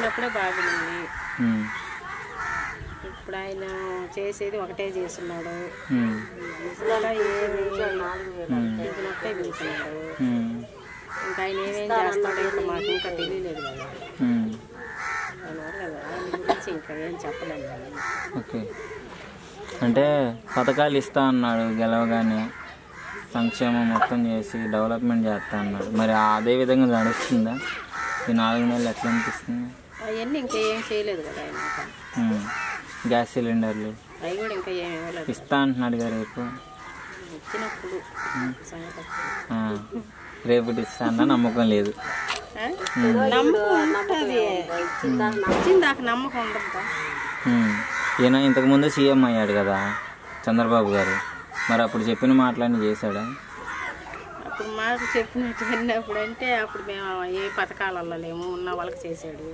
ఉన్నప్పుడే బాగుంది. ఇప్పుడు ఆయన చేసేది ఒకటే చేస్తున్నాడు. ఒకటే పిలుస్తున్నాడు. ఇంకా ఆయన ఏమేం చేస్తాడో ఇంకా మాకు ఇంకా తెలియలేదు కదా. ఆయన గురించి ఇంకా ఏం చెప్పలేము. ఓకే, అంటే పథకాలు ఇస్తా అన్నాడు గెలవగానే, సంక్షేమం మొత్తం చేసి డెవలప్మెంట్ చేస్తా అన్నాడు. మరి అదే విధంగా నడుస్తుందా ఈ 4 నెలలు? ఎట్లా అనిపిస్తుంది? అవన్నీ ఇంకా ఏం చేయలేదు కదా ఆయన. గ్యాస్ సిలిండర్లు అవి కూడా ఇంకా ఏమి ఇవ్వలేదు. ఇస్తా అంటున్నాడు కదా రేపు. ఇచ్చినప్పుడు రేపు ఇస్తా అన్న నమ్మకం లేదు. నమ్మకం ఉంటుంది, వచ్చిందాక నమ్మకం ఉండదు. ఈయన ఇంతకుముందు సీఎం అయ్యాడు కదా చంద్రబాబు గారు, మరి అప్పుడు చెప్పిన మాటలన్నీ చేశాడా? అప్పుడు మాకు చెప్పినట్టు విన్నప్పుడు అంటే అప్పుడు మేము ఏ పథకాలలో లేము, ఉన్న వాళ్ళకి చేశాడు.